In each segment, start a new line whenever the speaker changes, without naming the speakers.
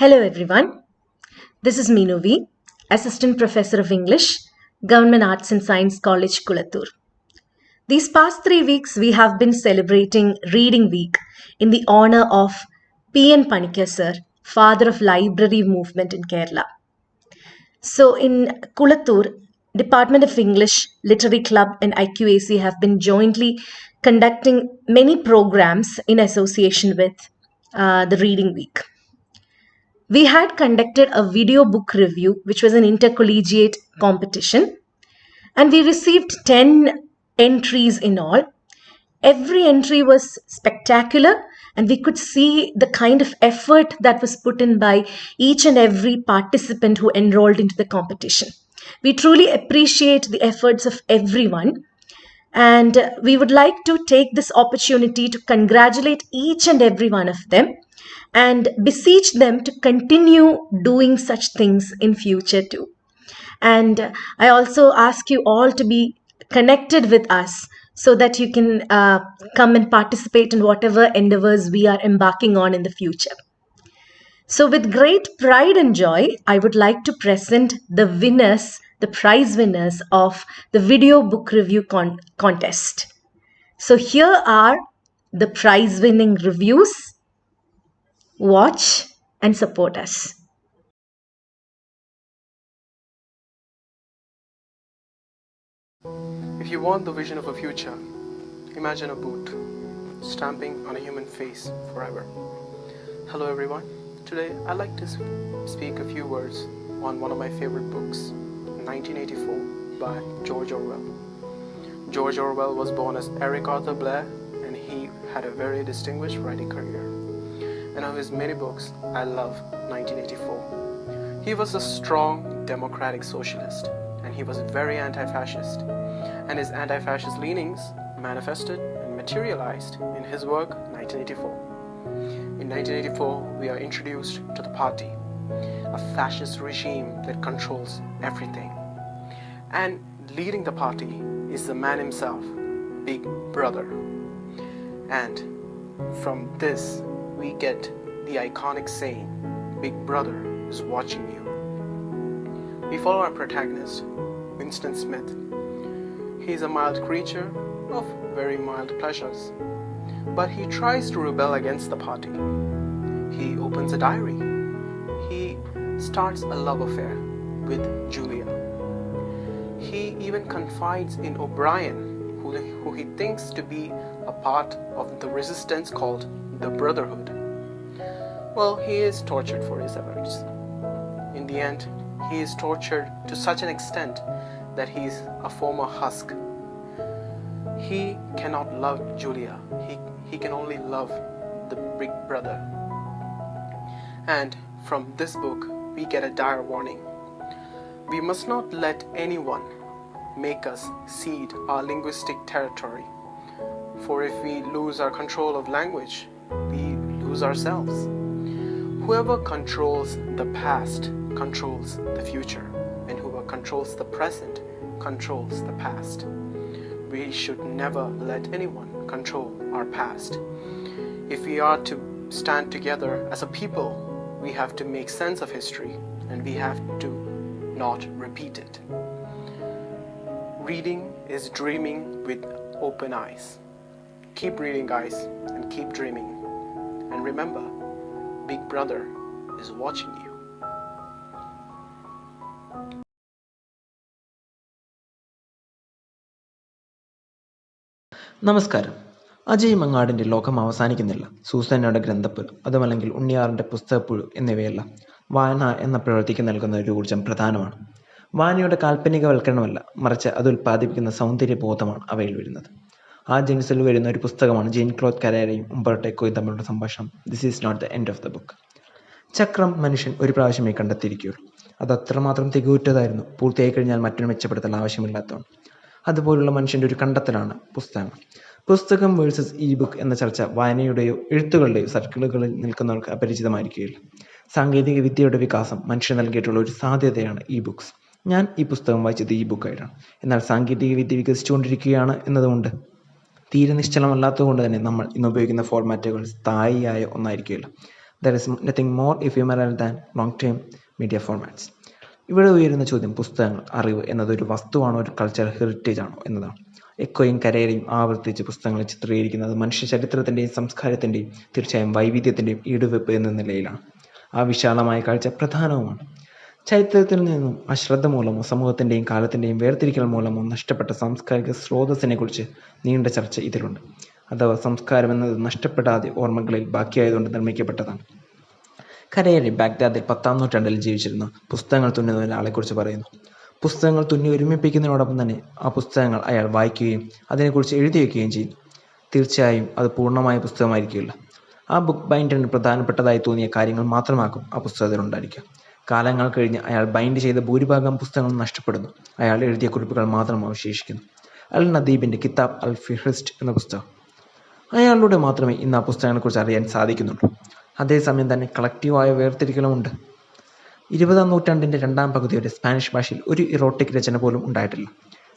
Hello everyone, this is Meenu V, Assistant Professor of English, Government Arts and Science College, Kulathur. These past 3 weeks we have been celebrating Reading Week in the honor of P.N. Panikkar sir, father of library movement in Kerala. So in Kulathur, Department of English, Literary Club and IQAC have been jointly conducting many programs in association with the Reading Week. We had conducted a video book review, which was an intercollegiate competition, and we received 10 entries in all. Every entry was spectacular, and we could see the kind of effort that was put in by each and every participant who enrolled into the competition. We truly appreciate the efforts of everyone. And we would like to take this opportunity to congratulate each and every one of them and beseech them to continue doing such things in future too. And I also ask you all to be connected with us so that you can come and participate in whatever endeavors we are embarking on in the future. So, with great pride and joy, I would like to present the winners, the prize winners of the video book review contest. So, here are the prize winning reviews. Watch and support us.
If you want the vision of a future, imagine a boot stamping on a human face forever. Hello everyone. Today I'd like to speak a few words on one of my favorite books, 1984 by George Orwell. George Orwell was born as Eric Arthur Blair, and he had a very distinguished writing career. And of his many books, I love 1984. He was a strong democratic socialist, and he was very anti-fascist. And his anti-fascist leanings manifested and materialized in his work 1984. In 1984, we are introduced to the party, a fascist regime that controls everything. And leading the party is the man himself, Big Brother. And from this, we get the iconic saying, Big Brother is watching you. We follow our protagonist, Winston Smith. He is a mild creature of very mild pleasures, but he tries to rebel against the party. He opens a diary. He starts a love affair with Julia. He even confides in O'Brien, who he thinks to be a part of the resistance called the Brotherhood. Well, he is tortured for his efforts. In the end, he is tortured to such an extent that he is a former husk. He cannot love Julia. He can only love the Big Brother. And from this book, we get a dire warning. We must not let anyone make us cede our linguistic territory. For if we lose our control of language, we lose ourselves. Whoever controls the past controls the future, and whoever controls the present controls the past. We should never let anyone control our past. If we are to stand together as a people, we have to make sense of history, and we have to not repeat it. Reading is dreaming with open eyes. Keep reading, guys, and keep dreaming. And remember, Big Brother is watching you.
നമസ്കാരം. അജയ് മങ്ങാടിൻ്റെ ലോകം അവസാനിക്കുന്നില്ല. സൂസന്നയുടെ ഗ്രന്ഥപ്പ്, അതുമല്ലെങ്കിൽ ഉണ്ണിയാറിൻ്റെ പുസ്തകപ്പുഴു എന്നിവയെല്ലാം വായന എന്ന പ്രവൃത്തിക്ക് നൽകുന്ന ഒരു ഊർജം പ്രധാനമാണ്. വായനയുടെ കാൽപ്പനികവൽക്കരണമല്ല, മറിച്ച് അത് ഉൽപ്പാദിപ്പിക്കുന്ന സൗന്ദര്യബോധമാണ് അവയിൽ വരുന്നത്. ആ ജെൻസിൽ വരുന്ന ഒരു പുസ്തകമാണ് ജീൻ ക്ലോഡ് കരേരയും ഉംബർട്ടോ എക്കോയും തമ്മിലുള്ള സംഭാഷണം. This is not the end of the book. ചക്രം മനുഷ്യൻ ഒരു പ്രാവശ്യമേ കണ്ടെത്തിയിരിക്കുകയുള്ളൂ. അത് അത്രമാത്രം തികവുറ്റതായിരുന്നു, പൂർത്തിയായി കഴിഞ്ഞാൽ മറ്റൊരു മെച്ചപ്പെടുത്തൽ ആവശ്യമില്ലാത്തതാണ്. അതുപോലുള്ള മനുഷ്യൻ്റെ ഒരു കണ്ടെത്തലാണ് പുസ്തകങ്ങൾ. പുസ്തകം വേഴ്സസ് ഇ ബുക്ക് എന്ന ചർച്ച വായനയുടെയോ എഴുത്തുകളുടെയോ സർക്കിളുകളിൽ നിൽക്കുന്നവർക്ക് അപരിചിതമായിരിക്കുകയില്ല. സാങ്കേതിക വിദ്യയുടെ വികാസം മനുഷ്യൻ നൽകിയിട്ടുള്ള ഒരു സാധ്യതയാണ് ഇ ബുക്സ്. ഞാൻ ഈ പുസ്തകം വായിച്ചത് ഇ ബുക്കായിട്ടാണ്. എന്നാൽ സാങ്കേതിക വിദ്യ വികസിച്ചുകൊണ്ടിരിക്കുകയാണ് എന്നതുകൊണ്ട് തീരെ നിശ്ചലമല്ലാത്തതുകൊണ്ട് തന്നെ നമ്മൾ ഇന്ന് ഉപയോഗിക്കുന്ന ഫോർമാറ്റുകൾ സ്ഥായിയായ ഒന്നായിരിക്കുകയില്ല. There is nothing more ephemeral than long term media formats. ഇവിടെ ഉയരുന്ന ചോദ്യം പുസ്തകങ്ങൾ, അറിവ് എന്നതൊരു വസ്തുവാണോ, ഒരു കൾച്ചറൽ ഹെറിറ്റേജ് ആണോ എന്നതാണ്. എക്കോയും കരേരയും ആവർത്തിച്ച് പുസ്തകങ്ങളെ ചിത്രീകരിക്കുന്നത് മനുഷ്യ ചരിത്രത്തിൻ്റെയും സംസ്കാരത്തിൻ്റെയും തീർച്ചയായും വൈവിധ്യത്തിൻ്റെയും ഈടുവെപ്പ് എന്ന നിലയിലാണ്. ആ വിശാലമായ കാഴ്ച പ്രധാനവുമാണ്. ചരിത്രത്തിൽ നിന്നും അശ്രദ്ധ മൂലമോ സമൂഹത്തിൻ്റെയും കാലത്തിൻ്റെയും വേർതിരിക്കൽ മൂലമോ നഷ്ടപ്പെട്ട സാംസ്കാരിക സ്രോതസ്സിനെക്കുറിച്ച് നീണ്ട ചർച്ച ഇതിലുണ്ട്. അഥവാ സംസ്കാരം എന്നത് നഷ്ടപ്പെടാതെ ഓർമ്മകളിൽ ബാക്കിയായതുകൊണ്ട് നിർമ്മിക്കപ്പെട്ടതാണ്. കരേരി ബാഗ്ദാദിൽ 10-ാം നൂറ്റാണ്ടിൽ ജീവിച്ചിരുന്ന പുസ്തകങ്ങൾ തുന്നുന്ന ഒരാളെക്കുറിച്ച് പറയുന്നു. പുസ്തകങ്ങൾ തുന്നി ഒരുമിപ്പിക്കുന്നതിനോടൊപ്പം തന്നെ ആ പുസ്തകങ്ങൾ അയാൾ വായിക്കുകയും അതിനെക്കുറിച്ച് എഴുതി വയ്ക്കുകയും ചെയ്തു. തീർച്ചയായും അത് പൂർണ്ണമായ പുസ്തകമായിരിക്കില്ല. ആ ബുക്ക് ബൈൻഡറിന് പ്രധാനപ്പെട്ടതായി തോന്നിയ കാര്യങ്ങൾ മാത്രമാക്കും ആ പുസ്തകത്തിലുണ്ടായിരിക്കുക. കാലങ്ങൾ കഴിഞ്ഞ് അയാൾ ബൈൻഡ് ചെയ്ത ഭൂരിഭാഗം പുസ്തകങ്ങളും നഷ്ടപ്പെടുന്നു. അയാൾ എഴുതിയ കുറിപ്പുകൾ മാത്രം അവശേഷിക്കുന്നു. അൽ നദീബിൻ്റെ കിതാബ് അൽ ഫിഹ്റിസ്റ്റ് എന്ന പുസ്തകം. അയാളിലൂടെ മാത്രമേ ഇന്ന് ആ പുസ്തകങ്ങളെക്കുറിച്ച് അറിയാൻ സാധിക്കുന്നുള്ളൂ. അതേസമയം തന്നെ കളക്റ്റീവായ വേർതിരിക്കലുമുണ്ട്. 20-ാം നൂറ്റാണ്ടിൻ്റെ രണ്ടാം പകുതിയോടെ സ്പാനിഷ് ഭാഷയിൽ ഒരു ഇറോട്ടിക് രചന പോലും ഉണ്ടായിട്ടില്ല.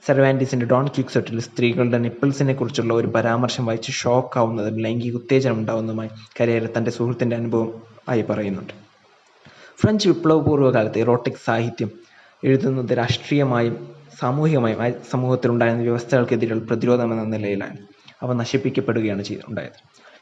സെർവാൻറ്റീസിൻ്റെ ഡോൺ ക്വിക്സോട്ടിൽ സ്ത്രീകളുടെ നിപ്പിൾസിനെ കുറിച്ചുള്ള ഒരു പരാമർശം വായിച്ച് ഷോക്ക് ആവുന്നതും ലൈംഗിക ഉത്തേജനം ഉണ്ടാവുന്നതുമായി കരേര തൻ്റെ സുഹൃത്തിൻ്റെ അനുഭവം ആയി പറയുന്നുണ്ട്. ഫ്രഞ്ച് വിപ്ലവപൂർവ്വകാലത്ത് ഇറോട്ടിക് സാഹിത്യം എഴുതുന്നത് രാഷ്ട്രീയമായും സാമൂഹികമായും ആ സമൂഹത്തിലുണ്ടായിരുന്ന വ്യവസ്ഥകൾക്കെതിരെയുള്ള പ്രതിരോധമെന്ന നിലയിലാണ്. അവ നശിപ്പിക്കപ്പെടുകയാണ് ഉണ്ടായത്.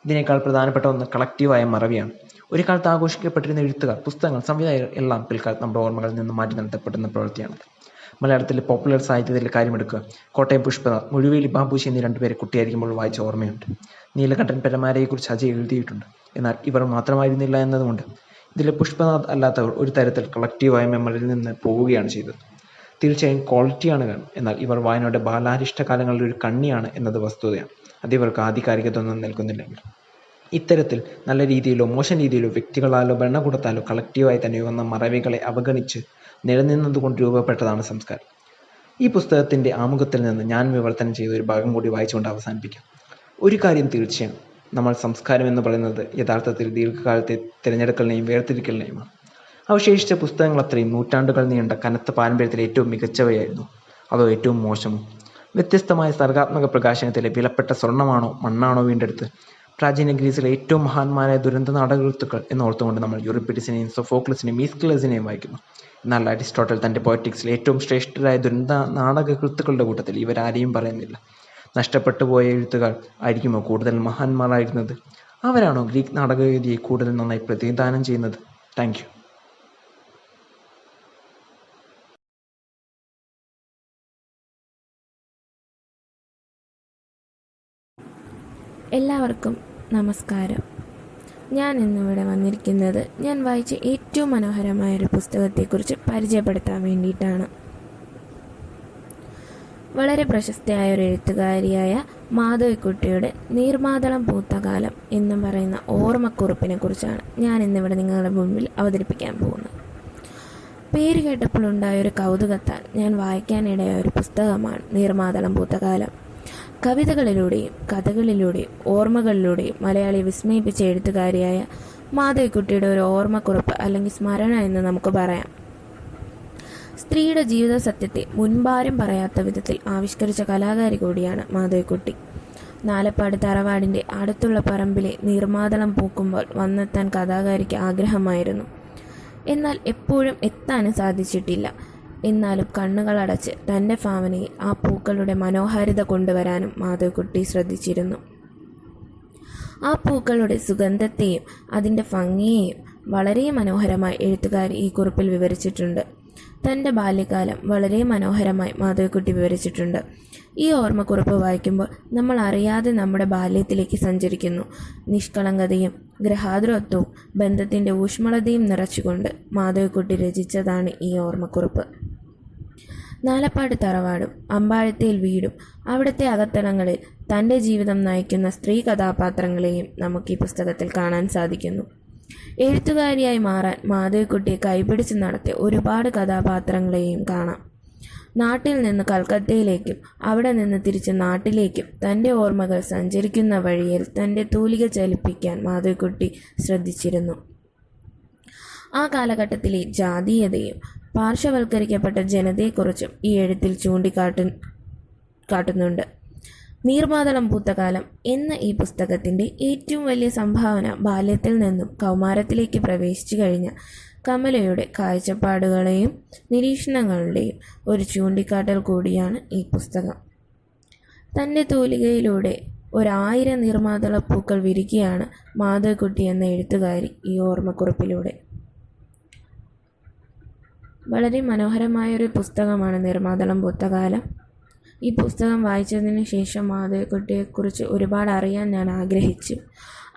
ഇതിനേക്കാൾ പ്രധാനപ്പെട്ട ഒന്ന് കളക്റ്റീവായ മറവിയാണ്. ഒരു കാലത്ത് ആഘോഷിക്കപ്പെട്ടിരുന്ന എഴുത്തുകാർ, പുസ്തകങ്ങൾ, സംവിധായകർ എല്ലാം പിൽക്കാലത്ത് നമ്മുടെ ഓർമ്മകളിൽ നിന്ന് മാറ്റി നിർത്തപ്പെടുന്ന പ്രവൃത്തിയാണത്. മലയാളത്തിലെ പോപ്പുലർ സാഹിത്യത്തിലെ കാര്യമെടുക്കുക. കോട്ടയം പുഷ്പനാഥ്, മുഴുവേലി ബാബുശി എന്നീ രണ്ടുപേരെ കുട്ടിയായിരിക്കുമ്പോൾ വായിച്ച ഓർമ്മയുണ്ട്. നീലകണ്ഠൻ പെരമാരയെക്കുറിച്ച് അജയ് എഴുതിയിട്ടുണ്ട്. എന്നാൽ ഇവർ മാത്രമായിരുന്നില്ല എന്നതുകൊണ്ട് ഇതിലെ പുഷ്പനാഥ് അല്ലാത്തവർ ഒരു തരത്തിൽ കളക്റ്റീവായ മെമ്മറിയിൽ നിന്ന് പോവുകയാണ് ചെയ്തത്. തീർച്ചയായും ക്വാളിറ്റിയാണ് കാരണം. എന്നാൽ ഇവർ വായനയുടെ ബാലാരിഷ്ട കാലങ്ങളിൽ ഒരു കണ്ണിയാണ് എന്നത് വസ്തുതയാണ്. അത് ഇവർക്ക് ആധികാരികതൊന്നും നൽകുന്നില്ലെങ്കിൽ. ഇത്തരത്തിൽ നല്ല രീതിയിലോ മോശം രീതിയിലോ വ്യക്തികളാലോ ഭരണകൂടത്താലോ കളക്റ്റീവായി തന്നെ വന്ന മറവികളെ അവഗണിച്ച് നിലനിന്നതുകൊണ്ട് രൂപപ്പെട്ടതാണ് സംസ്കാരം. ഈ പുസ്തകത്തിൻ്റെ ആമുഖത്തിൽ നിന്ന് ഞാൻ വിവർത്തനം ചെയ്ത ഒരു ഭാഗം കൂടി വായിച്ചുകൊണ്ട് അവസാനിപ്പിക്കാം. ഒരു കാര്യം തീർച്ചയാണ്, നമ്മൾ സംസ്കാരം എന്ന് പറയുന്നത് യഥാർത്ഥത്തിൽ ദീർഘകാലത്തെ തിരഞ്ഞെടുക്കലിനെയും വേർതിരിക്കലിനെയുമാണ്. അവശേഷിച്ച പുസ്തകങ്ങൾ അത്രയും നൂറ്റാണ്ടുകൾ നീണ്ട കനത്ത പാരമ്പര്യത്തിൽ ഏറ്റവും മികച്ചവയായിരുന്നു, അതോ ഏറ്റവും മോശമോ? വ്യത്യസ്തമായ സർഗാത്മക പ്രകാശനത്തിലെ വിലപ്പെട്ട സ്വർണ്ണമാണോ മണ്ണാണോ വീണ്ടെടുത്ത് പ്രാചീന ഗ്രീസിലെ ഏറ്റവും മഹാന്മാരായ ദുരന്ത നാടകൃത്തുക്കൾ എന്നോർത്തുകൊണ്ട് നമ്മൾ യൂറിപ്പിഡിസിനെയും സോഫോക്ലസിനെയും ഈസ്കിലസിനെയും വായിക്കുന്നു. എന്നാൽ അരിസ്റ്റോട്ടൽ തൻ്റെ പോയറ്റിക്സിൽ ഏറ്റവും ശ്രേഷ്ഠരായ ദുരന്ത നാടകകൃത്തുക്കളുടെ കൂട്ടത്തിൽ ഇവരാരെയും പറയുന്നില്ല. നഷ്ടപ്പെട്ടു പോയ എഴുത്തുകാർ ആയിരിക്കുമോ കൂടുതൽ മഹാന്മാരായിരുന്നത്? അവരാണോ ഗ്രീക്ക് നാടകവേദിയെ കൂടുതൽ നന്നായി പ്രതിനിധാനം ചെയ്യുന്നത്? Thank you.
എല്ലാവർക്കും നമസ്കാരം. ഞാൻ ഇന്നിവിടെ വന്നിരിക്കുന്നത് ഞാൻ വായിച്ച ഏറ്റവും മനോഹരമായൊരു പുസ്തകത്തെക്കുറിച്ച് പരിചയപ്പെടുത്താൻ വേണ്ടിയിട്ടാണ്. വളരെ പ്രശസ്തയായ ഒരു എഴുത്തുകാരിയായ മാധവിക്കുട്ടിയുടെ നീർമാതളം പൂത്ത കാലം എന്ന് പറയുന്ന ഓർമ്മക്കുറിപ്പിനെ കുറിച്ചാണ് ഞാൻ ഇന്നിവിടെ നിങ്ങളുടെ മുൻപിൽ അവതരിപ്പിക്കാൻ പോകുന്നത്. പേര് കേട്ടപ്പോൾ ഉണ്ടായൊരു കൗതുകത്താൽ ഞാൻ വായിക്കാനിടയായ ഒരു പുസ്തകമാണ് നീർമാതളം പൂത്ത കാലം. കവിതകളിലൂടെയും കഥകളിലൂടെയും ഓർമ്മകളിലൂടെയും മലയാളിയെ വിസ്മയിപ്പിച്ച എഴുത്തുകാരിയായ മാധവിക്കുട്ടിയുടെ ഒരു ഓർമ്മക്കുറിപ്പ് അല്ലെങ്കിൽ സ്മരണ എന്ന് നമുക്ക് പറയാം. സ്ത്രീയുടെ ജീവിത സത്യത്തെ മുൻപാരും പറയാത്ത വിധത്തിൽ ആവിഷ്കരിച്ച കലാകാരി കൂടിയാണ് മാധവിക്കുട്ടി. നാലപ്പാട് തറവാടിൻ്റെ അടുത്തുള്ള പറമ്പിലെ നീർമാതളം പൂക്കുമ്പോൾ വന്നെത്താൻ കഥാകാരിക്ക് ആഗ്രഹമായിരുന്നു. എന്നാൽ എപ്പോഴും എത്താനും സാധിച്ചിട്ടില്ല. എന്നാലും കണ്ണുകളടച്ച് തൻ്റെ ഭാവനയിൽ ആ പൂക്കളുടെ മനോഹാരിത കൊണ്ടുവരാനും മാധവിക്കുട്ടി ശ്രദ്ധിച്ചിരുന്നു. ആ പൂക്കളുടെ സുഗന്ധത്തെയും അതിൻ്റെ ഭംഗിയെയും വളരെ മനോഹരമായി എഴുത്തുകാരി ഈ കുറിപ്പിൽ വിവരിച്ചിട്ടുണ്ട്. തൻ്റെ ബാല്യകാലം വളരെ മനോഹരമായി മാധവിക്കുട്ടി വിവരിച്ചിട്ടുണ്ട്. ഈ ഓർമ്മക്കുറിപ്പ് വായിക്കുമ്പോൾ നമ്മൾ അറിയാതെ നമ്മുടെ ബാല്യത്തിലേക്ക് സഞ്ചരിക്കുന്നു. നിഷ്കളങ്കതയും ഗൃഹാതുരത്വവും ബന്ധത്തിൻ്റെ ഊഷ്മളതയും നിറച്ചുകൊണ്ട് മാധവിക്കുട്ടി രചിച്ചതാണ് ഈ ഓർമ്മക്കുറിപ്പ്. നാലപ്പാട് തറവാടും അമ്പാഴത്തേൽ വീടും അവിടുത്തെ അകത്തളങ്ങളിൽ തൻ്റെ ജീവിതം നയിക്കുന്ന സ്ത്രീ കഥാപാത്രങ്ങളെയും നമുക്ക് ഈ പുസ്തകത്തിൽ കാണാൻ സാധിക്കുന്നു. എഴുത്തുകാരിയായി മാറാൻ മാധവിക്കുട്ടിയെ കൈപിടിച്ച് നടത്തിയ ഒരുപാട് കഥാപാത്രങ്ങളെയും കാണാം. നാട്ടിൽ നിന്ന് കൽക്കത്തയിലേക്കും അവിടെ നിന്ന് തിരിച്ച് നാട്ടിലേക്കും തൻ്റെ ഓർമ്മകൾ സഞ്ചരിക്കുന്ന വഴിയിൽ തൻ്റെ തൂലിക ചലിപ്പിക്കാൻ മാധവിക്കുട്ടി ശ്രദ്ധിച്ചിരുന്നു. ആ കാലഘട്ടത്തിലെ ജാതീയതയും പാർശ്വവൽക്കരിക്കപ്പെട്ട ജനതയെക്കുറിച്ചും ഈ എഴുത്തിൽ ചൂണ്ടിക്കാട്ടുന്നുണ്ട്. നീർമാതളം പൂത്തകാലം എന്ന ഈ പുസ്തകത്തിൻ്റെ ഏറ്റവും വലിയ സംഭാവന ബാല്യത്തിൽ നിന്നും കൗമാരത്തിലേക്ക് പ്രവേശിച്ചു കഴിഞ്ഞ കമലയുടെ കാഴ്ചപ്പാടുകളെയും നിരീക്ഷണങ്ങളുടെയും ഒരു ചൂണ്ടിക്കാട്ടൽ കൂടിയാണ് ഈ പുസ്തകം. തൻ്റെ തൂലികയിലൂടെ 1000 നീർമാതളപ്പൂക്കൾ വിരിക്കുകയാണ് മാധവിക്കുട്ടി എന്ന എഴുത്തുകാരി ഈ ഓർമ്മക്കുറിപ്പിലൂടെ. വളരെ മനോഹരമായൊരു പുസ്തകമാണ് നീർമാതളം പൂത്തകാലം. ഈ പുസ്തകം വായിച്ചതിന് ശേഷം മാധവിക്കുട്ടിയെക്കുറിച്ച് ഒരുപാട് അറിയാൻ ഞാൻ ആഗ്രഹിച്ചു.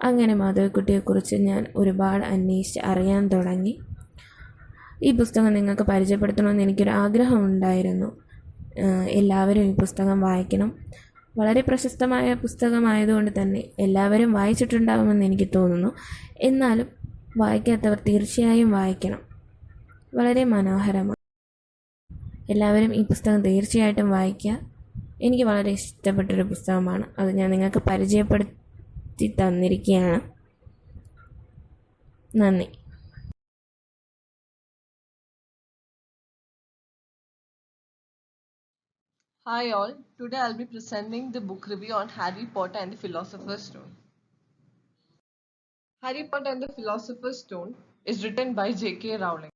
അങ്ങനെ മാധവിക്കുട്ടിയെക്കുറിച്ച് ഞാൻ ഒരുപാട് അന്വേഷിച്ച് അറിയാൻ തുടങ്ങി. ഈ പുസ്തകം നിങ്ങൾക്ക് പരിചയപ്പെടുത്തണമെന്ന് എനിക്കൊരു ആഗ്രഹമുണ്ടായിരുന്നു. എല്ലാവരും ഈ പുസ്തകം വായിക്കണം. വളരെ പ്രശസ്തമായ പുസ്തകമായതുകൊണ്ട് തന്നെ എല്ലാവരും വായിച്ചിട്ടുണ്ടാകുമെന്ന് എനിക്ക് തോന്നുന്നു. എന്നാലും വായിക്കാത്തവർ തീർച്ചയായും വായിക്കണം. വളരെ മനോഹരമാണ്. എല്ലാവരും ഈ പുസ്തകം തീർച്ചയായിട്ടും വായിക്കുക. എനിക്ക് വളരെ ഇഷ്ടപ്പെട്ടൊരു പുസ്തകമാണ്. അത് ഞാൻ നിങ്ങൾക്ക് പരിചയപ്പെടുത്തി തന്നിരിക്കുകയാണ്. നന്ദി.
Hi all, today I'll be presenting the book review on Harry Potter and the Philosopher's Stone. Harry Potter and the Philosopher's Stone is written by J.K. Rowling.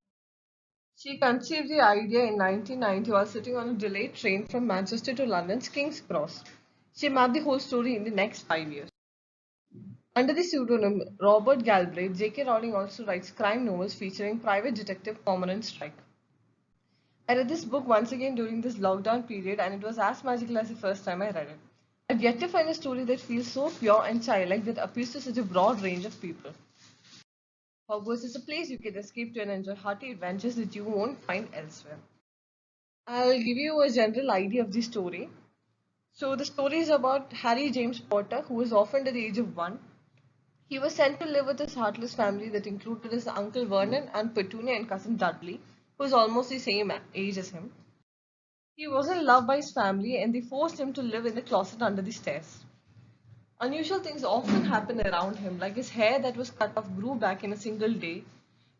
She conceived the idea in 1990 while sitting on a delayed train from Manchester to London's King's Cross. She mapped the whole story in the next 5 years. Under the pseudonym Robert Galbraith, J.K. Rowling also writes crime novels featuring private detective Cormoran Strike. I read this book once again during this lockdown period and it was as magical as the first time I read it. I've yet to find a story that feels so pure and childlike that appeals to such a broad range of people. Hogwarts is a place you can escape to and enjoy hearty adventures that you won't find elsewhere. I'll give you a general idea of the story. So the story is about Harry James Potter, who was orphaned at the age of 1. He was sent to live with his heartless family that included his uncle Vernon, Aunt Petunia and cousin Dudley, who was almost the same age as him. He wasn't loved by his family and they forced him to live in the closet under the stairs. Unusual things often happened around him, like his hair that was cut off grew back in a single day,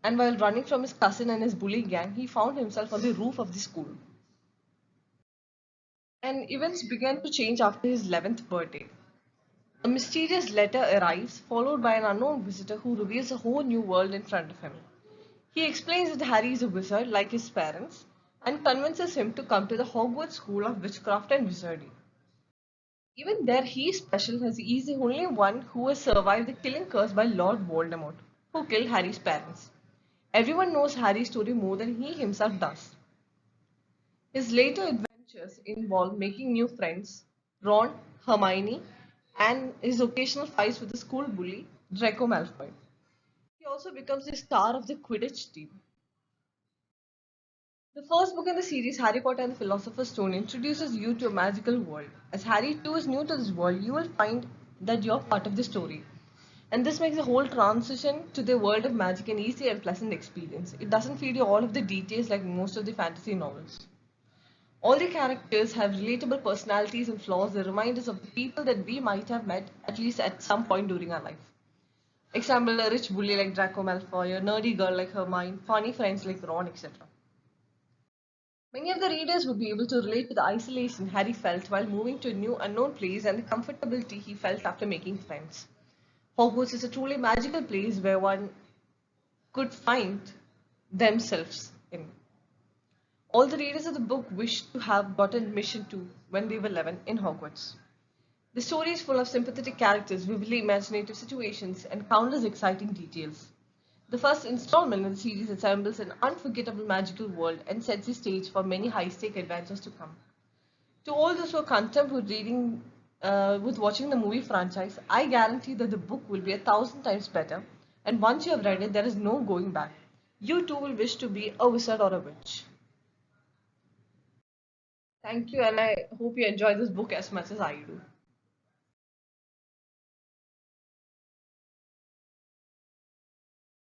and while running from his cousin and his bully gang, he found himself on the roof of the school. And events began to change after his 11th birthday. A mysterious letter arrives, followed by an unknown visitor who reveals a whole new world in front of him. He explains that Harry is a wizard like his parents and convinces him to come to the Hogwarts School of Witchcraft and Wizardry. Even there, he is special as he is the only one who has survived the killing curse by Lord Voldemort, who killed Harry's parents. Everyone knows Harry's story more than he himself does. His later adventures involve making new friends, Ron, Hermione, and his occasional fights with the school bully, Draco Malfoy. He also becomes the star of the Quidditch team. The first book in the series, Harry Potter and the Philosopher's Stone, introduces you to a magical world. As Harry too is new to this world, you will find that you're part of the story. And this makes the whole transition to the world of magic an easy and pleasant experience. It doesn't feed you all of the details like most of the fantasy novels. All the characters have relatable personalities and flaws that remind us of the people that we might have met at least at some point during our life. Example, a rich bully like Draco Malfoy, a nerdy girl like Hermione, funny friends like Ron, etc. Many of the readers would be able to relate to the isolation Harry felt while moving to a new unknown place and the comfortability he felt after making friends. Hogwarts is a truly magical place where one could find themselves in. All the readers of the book wished to have gotten admission to when they were 11 in Hogwarts. The story is full of sympathetic characters, vividly imaginative situations, and countless exciting details. The first installment in the series assembles an unforgettable magical world and sets the stage for many high-stake adventures to come. To all those who are content with watching the movie franchise, I guarantee that the book will be 1,000 times better, and once you have read it, there is no going back. You too will wish to be a wizard or a witch. Thank you, and I hope you enjoy this book as much as I do.